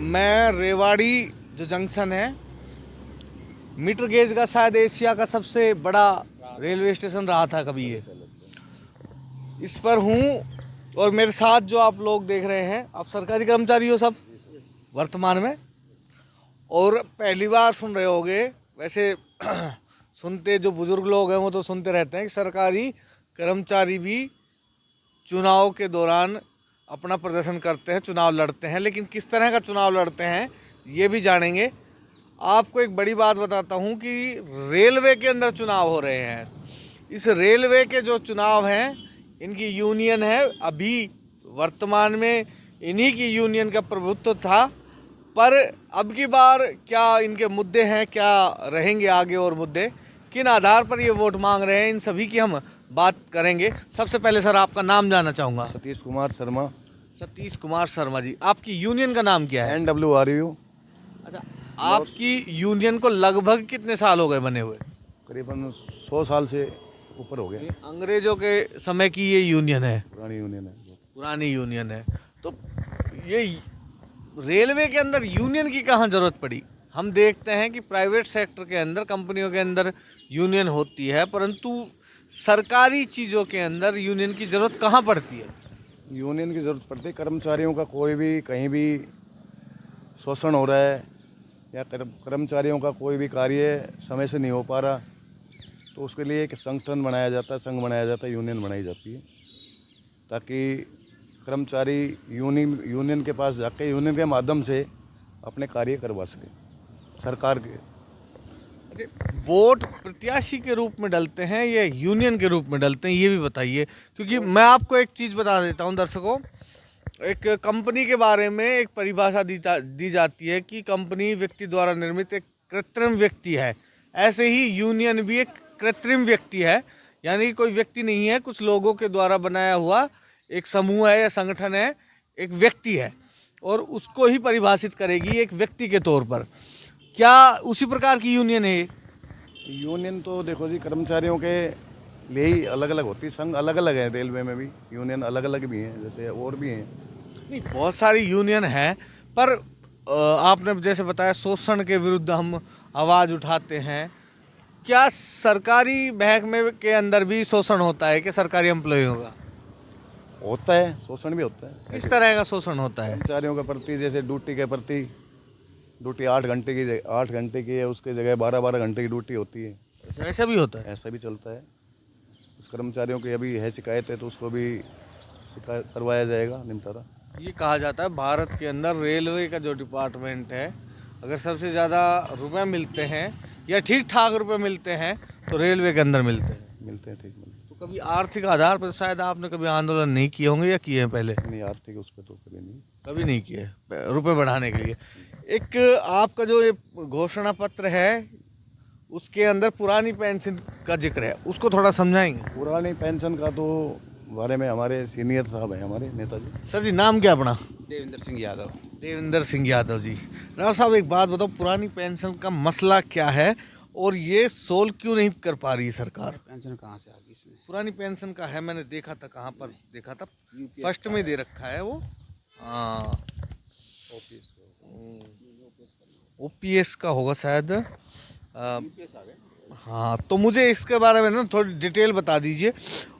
मैं रेवाड़ी जो जंक्शन है, मीटर गेज का शायद एशिया का सबसे बड़ा रेलवे स्टेशन रहा था कभी ये, इस पर हूँ। और मेरे साथ जो आप लोग देख रहे हैं, आप सरकारी कर्मचारी हो सब वर्तमान में, और पहली बार सुन रहे होगे। वैसे सुनते जो बुजुर्ग लोग हैं वो तो सुनते रहते हैं कि सरकारी कर्मचारी भी चुनाव के दौरान अपना प्रदर्शन करते हैं, चुनाव लड़ते हैं। लेकिन किस तरह का चुनाव लड़ते हैं ये भी जानेंगे। आपको एक बड़ी बात बताता हूँ कि रेलवे के अंदर चुनाव हो रहे हैं। इस रेलवे के जो चुनाव हैं, इनकी यूनियन है, अभी वर्तमान में इन्हीं की यूनियन का प्रभुत्व था। पर अब की बार क्या इनके मुद्दे हैं, क्या रहेंगे आगे, और मुद्दे किन आधार पर ये वोट मांग रहे हैं, इन सभी की हम बात करेंगे। सबसे पहले सर आपका नाम जानना चाहूँगा। सतीश कुमार शर्मा। सतीश कुमार शर्मा जी, आपकी यूनियन का नाम क्या है? NWRU। अच्छा, आपकी यूनियन को लगभग कितने साल हो गए बने हुए? करीबन 100 साल से ऊपर हो गए। अंग्रेजों के समय की ये यूनियन है, पुरानी यूनियन है। पुरानी यूनियन है। तो ये रेलवे के अंदर यूनियन की कहाँ जरूरत पड़ी? हम देखते हैं कि प्राइवेट सेक्टर के अंदर, कंपनियों के अंदर यूनियन होती है, परंतु सरकारी चीज़ों के अंदर यूनियन की जरूरत कहाँ पड़ती है? यूनियन की ज़रूरत पड़ती है। कर्मचारियों का कोई भी कहीं भी शोषण हो रहा है या कर्मचारियों का कोई भी कार्य समय से नहीं हो पा रहा, तो उसके लिए एक संगठन बनाया जाता है, संघ बनाया जाता है, यूनियन बनाई जाती है, ताकि कर्मचारी यूनियन के पास जाके यूनियन के माध्यम से अपने कार्य करवा सके सरकार के। वोट प्रत्याशी के रूप में डलते हैं या यूनियन के रूप में डलते हैं, ये भी बताइए। क्योंकि मैं आपको एक चीज़ बता देता हूं दर्शकों, एक कंपनी के बारे में एक परिभाषा दी जाती है कि कंपनी व्यक्ति द्वारा निर्मित एक कृत्रिम व्यक्ति है। ऐसे ही यूनियन भी एक कृत्रिम व्यक्ति है, यानी कोई व्यक्ति नहीं है, कुछ लोगों के द्वारा बनाया हुआ एक समूह है या संगठन है, एक व्यक्ति है, और उसको ही परिभाषित करेगी एक व्यक्ति के तौर पर। क्या उसी प्रकार की यूनियन है? यूनियन तो देखो जी, कर्मचारियों के लिए ही अलग अलग होती है, संघ अलग अलग है। रेलवे में भी यूनियन अलग अलग भी हैं, जैसे और भी हैं। नहीं, बहुत सारी यूनियन है, पर आपने जैसे बताया शोषण के विरुद्ध हम आवाज़ उठाते हैं। क्या सरकारी महकमे के अंदर भी शोषण होता है कि सरकारी एम्प्लॉइयों का? होता है, शोषण भी होता है। किस तरह का शोषण होता है? कर्मचारियों के प्रति, जैसे ड्यूटी के प्रति, ड्यूटी 8 घंटे की है, उसके जगह 12 घंटे की ड्यूटी होती है। ऐसा भी होता है? ऐसा भी चलता है। उस कर्मचारियों की अभी है शिकायत है, तो उसको भी शिकायत करवाया जाएगा, निपटारा। ये कहा जाता है भारत के अंदर रेलवे का जो डिपार्टमेंट है, अगर सबसे ज़्यादा रुपए मिलते हैं या ठीक ठाक रुपए मिलते हैं तो रेलवे के अंदर मिलते हैं। मिलते हैं, ठीक मिलते तो कभी आर्थिक आधार पर शायद आपने कभी आंदोलन नहीं किए होंगे, या किए हैं पहले? हैं। नहीं, आर्थिक उस पर तो कभी नहीं। कभी नहीं किए रुपए बढ़ाने के लिए। एक आपका जो ये घोषणा पत्र है, उसके अंदर पुरानी पेंशन का जिक्र है, उसको थोड़ा समझाएंगे? पुरानी पेंशन का तो बारे में हमारे सीनियर साहब हैं, हमारे नेताजी। सर जी, नाम क्या अपना? देवेंद्र सिंह यादव। देवेंद्र सिंह यादव जी। राव साहब, एक बात बताओ, पुरानी पेंशन का मसला क्या है और ये सोल्व क्यों नहीं कर पा रही सरकार? पेंशन कहाँ से आ गई इसमें? पुरानी पेंशन का है, मैंने देखा था, कहाँ पर देखा था, फर्स्ट में दे रखा है वो। हाँ, ओपीएस का होगा शायद। हाँ, तो मुझे इसके बारे में ना थोड़ी डिटेल बता दीजिए,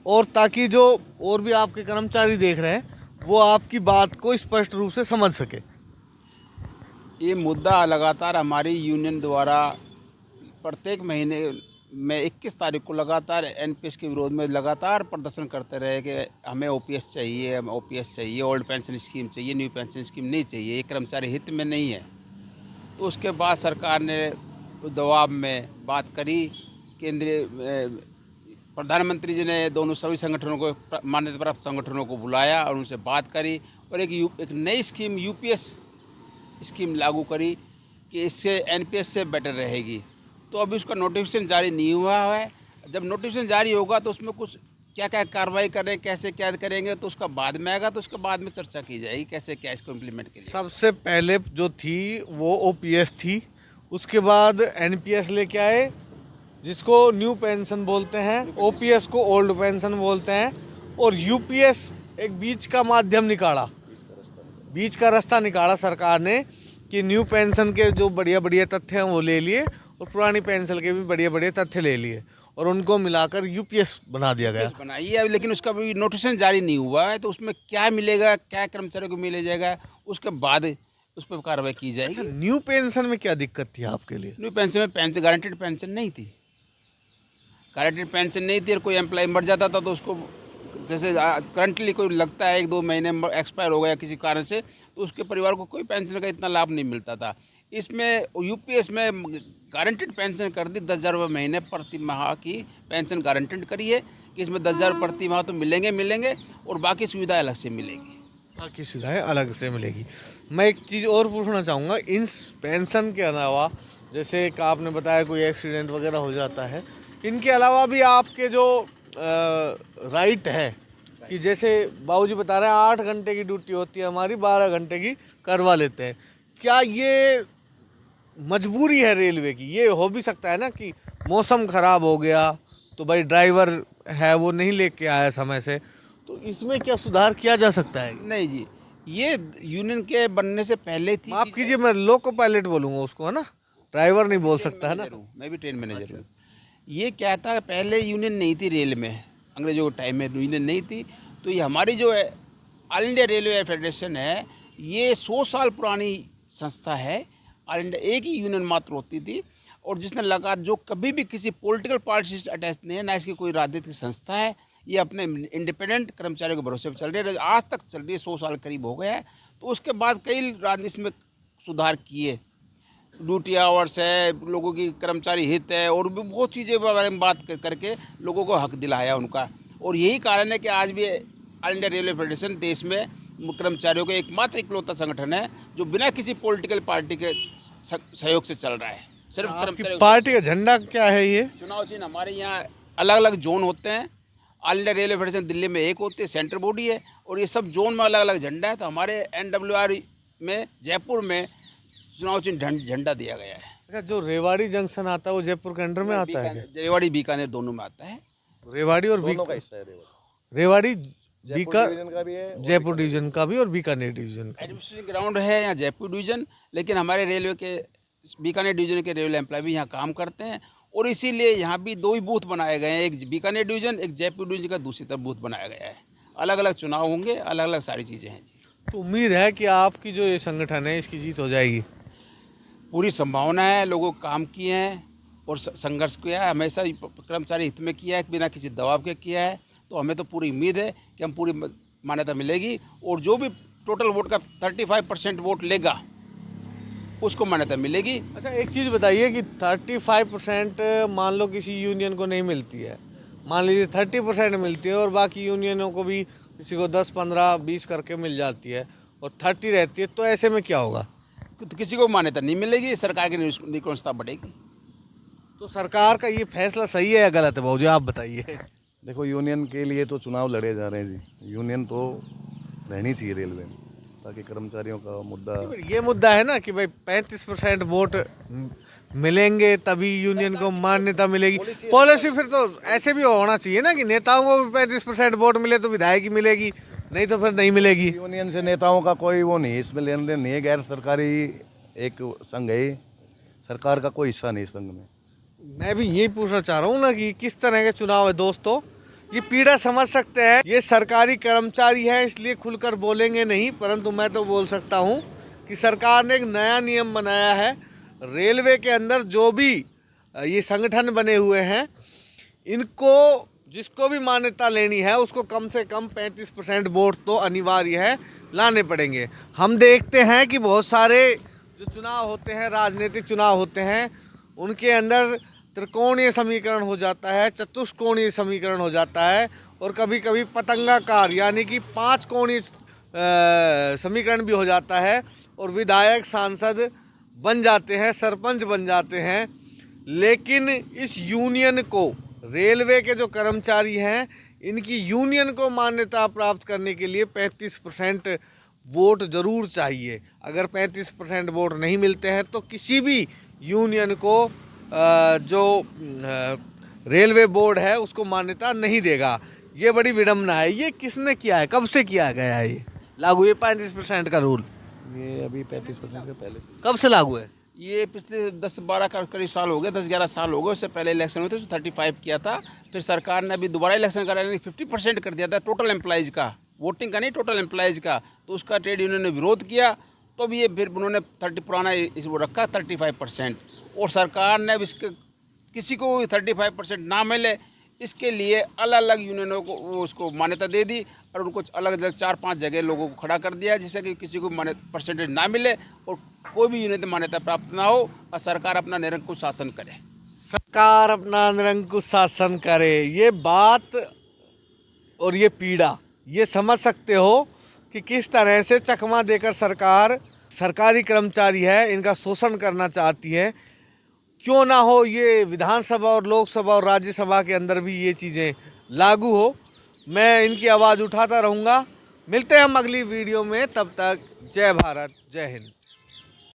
और ताकि जो और भी आपके कर्मचारी देख रहे हैं वो आपकी बात को स्पष्ट रूप से समझ सके। ये मुद्दा लगातार हमारी यूनियन द्वारा प्रत्येक महीने में 21 तारीख को लगातार एनपीएस के विरोध में लगातार प्रदर्शन करते रहे कि हमें ओपीएस चाहिए, हमें ओपीएस चाहिए, ओल्ड पेंशन स्कीम चाहिए, न्यू पेंशन स्कीम नहीं चाहिए, ये कर्मचारी हित में नहीं है। तो उसके बाद सरकार ने दबाव में बात करी, केंद्रीय प्रधानमंत्री जी ने दोनों सभी संगठनों को, मान्यता प्राप्त संगठनों को बुलाया और उनसे बात करी, और एक नई स्कीम यूपीएस स्कीम लागू करी कि इससे एनपीएस से बेटर रहेगी। तो अभी उसका नोटिफिकेशन जारी नहीं हुआ है। जब नोटिफिकेशन जारी होगा तो उसमें कुछ क्या क्या कार्रवाई करें, कैसे क्या करेंगे, तो उसका बाद में आएगा, तो उसके बाद में चर्चा की जाएगी कैसे क्या इसको इम्प्लीमेंट के लिए। सबसे पहले जो थी वो ओपीएस थी, उसके बाद एनपीएस लेके आए जिसको न्यू पेंशन बोलते हैं, ओपीएस को ओल्ड पेंशन बोलते हैं, और यूपीएस एक बीच का माध्यम निकाला, बीच का रास्ता निकाला सरकार ने, कि न्यू पेंशन के जो बढ़िया बढ़िया तथ्य हैं वो ले लिए और पुरानी पेंशन के भी बढ़िया बढ़िया तथ्य ले लिए और उनको मिलाकर यूपीएस बना दिया गया। बनाई है, लेकिन उसका भी नोटिफिकेशन जारी नहीं हुआ है, तो उसमें क्या मिलेगा, क्या कर्मचारियों को मिले जाएगा, उसके बाद उस पर कार्रवाई की जाएगी। अच्छा, न्यू पेंशन में क्या दिक्कत थी आपके लिए? न्यू पेंशन में पेंशन गारंटेड पेंशन नहीं थी, गारंटेड पेंशन नहीं थी। और कोई एम्प्लॉय मर जाता था तो उसको, जैसे करंटली कोई लगता है 1-2 महीने एक्सपायर हो गया किसी कारण से, तो उसके परिवार को कोई पेंशन का इतना लाभ नहीं मिलता था। इसमें यूपीएस में गारंटेड पेंशन कर दी, 10,000 रुपये महीने प्रति माह की पेंशन गारंटेड करी है कि इसमें 10,000 प्रति माह तो मिलेंगे और बाकी सुविधाएं अलग से मिलेगी। बाकी सुविधाएं अलग से मिलेगी। मैं एक चीज़ और पूछना चाहूँगा, इन पेंशन के अलावा जैसे कि आपने बताया कोई एक्सीडेंट वगैरह हो जाता है, इनके अलावा भी आपके जो राइट है कि जैसे बाबूजी बता रहे हैं 8 घंटे की ड्यूटी होती है हमारी, 12 घंटे की करवा लेते हैं, क्या ये मजबूरी है रेलवे की? ये हो भी सकता है ना कि मौसम ख़राब हो गया तो भाई ड्राइवर है वो नहीं लेके आया समय से, तो इसमें क्या सुधार किया जा सकता है? नहीं जी, ये यूनियन के बनने से पहले थी। माफ़ कीजिए, मैं लोको पायलट बोलूँगा उसको, है ना, ड्राइवर नहीं बोल सकता है ना। मैं भी ट्रेन मैनेजर हूँ। ये क्या था, पहले यूनियन नहीं थी रेल में, अंग्रेजों के टाइम में यूनियन नहीं थी, तो ये हमारी जो है ऑल इंडिया रेलवे फेडरेशन है, ये 100 साल पुरानी संस्था है। ऑल इंडिया एक ही यूनियन मात्र होती थी और जिसने लगा, जो कभी भी किसी पॉलिटिकल पार्टी से अटैच नहीं है, ना इसकी कोई राजनीतिक संस्था है, ये अपने इंडिपेंडेंट कर्मचारियों के भरोसे पर चल रही है, आज तक चल रही है, 100 साल करीब हो गया है। तो उसके बाद कई राजनीति में सुधार किए, ड्यूटी आवर्स है, लोगों की कर्मचारी हित है और भी बहुत चीज़ें के बारे में बात करके लोगों को हक दिलाया उनका। और यही कारण है कि आज भी ऑल इंडिया रेलवे फेडरेशन देश में कर्मचारियों का एकमात्र इकलौता संगठन है जो बिना किसी पॉलिटिकल पार्टी के सहयोग से चल रहा है। सिर्फ कर्मचारियों। पार्टी का झंडा क्या है? ये चुनाव चिन्ह हमारे यहाँ अलग अलग जोन होते हैं। All India railway federation Delhi में एक होती है, सेंट्रल बॉडी है, और ये सब जोन में अलग अलग झंडा है। तो हमारे NWR में जयपुर में चुनाव चिन्ह झंडा दिया गया है। अच्छा, जो रेवाड़ी जंक्शन आता है वो जयपुर के अंडर में आता है क्या? रेवाड़ी बीकानेर दोनों में आता है। रेवाड़ी और दोनों का हिस्सा है रेवाड़ी डिवीजन का भी है, जयपुर डिवीजन का भी और बीकानेर डिवीजन का। एडमिनिस्ट्रेटिव ग्राउंड है यहाँ जयपुर डिवीजन, लेकिन हमारे रेलवे के बीकानेर डिवीजन के रेलवे एम्प्लॉय भी यहाँ काम करते हैं और इसीलिए यहाँ भी 2 ही बूथ बनाए गए हैं, एक बीकानेर डिवीजन, एक जयपुर डिवीजन का दूसरी तरफ बूथ बनाया गया है। अलग अलग चुनाव होंगे, अलग अलग सारी चीज़ें हैं जी। तो उम्मीद है कि आपकी जो ये संगठन है इसकी जीत हो जाएगी। पूरी संभावना है, लोगों को काम किए हैं और संघर्ष किया है, हमेशा कर्मचारी हित में किया है, बिना किसी दबाव के किया है। तो हमें तो पूरी उम्मीद है कि हम पूरी मान्यता मिलेगी और जो भी टोटल वोट का 35% वोट लेगा उसको मान्यता मिलेगी। अच्छा, एक चीज़ बताइए कि 35% मान लो किसी यूनियन को नहीं मिलती है, मान लीजिए 30% मिलती है और बाकी यूनियनों को भी किसी को 10, 15, 20 करके मिल जाती है और 30 रहती है, तो ऐसे में क्या होगा? तो किसी को मान्यता नहीं मिलेगी, सरकार की निष्पक्षता बढ़ेगी। तो सरकार का ये फैसला सही है या गलत है भाऊजी, आप बताइए। देखो, यूनियन के लिए तो चुनाव लड़े जा रहे हैं जी, यूनियन तो रहनी चाहिए रेलवे में ताकि कर्मचारियों का मुद्दा। ये मुद्दा है ना कि भाई 35% वोट मिलेंगे तभी यूनियन को मान्यता मिलेगी। पॉलिसी फिर तो ऐसे भी होना चाहिए ना कि नेताओं को भी 35% वोट मिले तो विधायक ही मिलेगी, नहीं तो फिर नहीं मिलेगी। यूनियन से नेताओं का कोई वो नहीं, इसमें लेन देन नहीं है, गैर सरकारी एक संघ है, सरकार का कोई हिस्सा नहीं संघ में। मैं भी यही पूछना चाह रहा हूँ ना कि किस तरह के चुनाव है दोस्तों, ये पीड़ा समझ सकते हैं। ये सरकारी कर्मचारी है इसलिए खुलकर बोलेंगे नहीं, परंतु मैं तो बोल सकता हूँ कि सरकार ने एक नया नियम बनाया है, रेलवे के अंदर जो भी ये संगठन बने हुए हैं इनको जिसको भी मान्यता लेनी है उसको कम से कम 35% वोट तो अनिवार्य है लाने पड़ेंगे। हम देखते हैं कि बहुत सारे जो चुनाव होते हैं, राजनीतिक चुनाव होते हैं, उनके अंदर त्रिकोणीय समीकरण हो जाता है, चतुष्कोणीय समीकरण हो जाता है और कभी कभी पतंगाकार यानी कि 5 कोणीय समीकरण भी हो जाता है और विधायक सांसद बन जाते हैं, सरपंच बन जाते हैं। लेकिन इस यूनियन को, रेलवे के जो कर्मचारी हैं, इनकी यूनियन को मान्यता प्राप्त करने के लिए 35% वोट ज़रूर चाहिए। अगर 35% वोट नहीं मिलते हैं तो किसी भी यूनियन को जो रेलवे बोर्ड है उसको मान्यता नहीं देगा। ये बड़ी विडम्बना है। ये किसने किया है, कब से किया गया है ये लागू, ये 35% का रूल? ये अभी 35% के पहले से। कब से लागू है? ये पिछले 10-12 का करीब साल हो गए, 10-11 साल हो गए। उससे पहले इलेक्शन हुए थे, उसमें 35 किया था। फिर सरकार ने अभी दोबारा इलेक्शन कराने 50% कर दिया था टोटल एम्प्लॉयज़ का, वोटिंग का नहीं, टोटल एम्प्लॉयज़ का। तो उसका ट्रेड यूनियन ने विरोध किया, तो भी ये फिर उन्होंने 30 पुराना इस वो रखा 35%। और सरकार ने अब इसके किसी को 35% ना मिले, इसके लिए अलग अलग यूनियनों को वो उसको मान्यता दे दी और उनको अलग अलग 4-5 जगह लोगों को खड़ा कर दिया, जिससे कि किसी को परसेंटेज ना मिले और कोई भी यूनियन मान्यता प्राप्त ना हो और सरकार अपना निरंकुश शासन करे। सरकार अपना निरंकुश शासन करे, ये बात और ये पीड़ा, ये समझ सकते हो कि किस तरह से चकमा देकर सरकार सरकारी कर्मचारी है इनका शोषण करना चाहती है। क्यों ना हो ये विधानसभा और लोकसभा और राज्यसभा के अंदर भी ये चीज़ें लागू हो। मैं इनकी आवाज़ उठाता रहूँगा। मिलते हैं हम अगली वीडियो में, तब तक जय भारत, जय हिंद।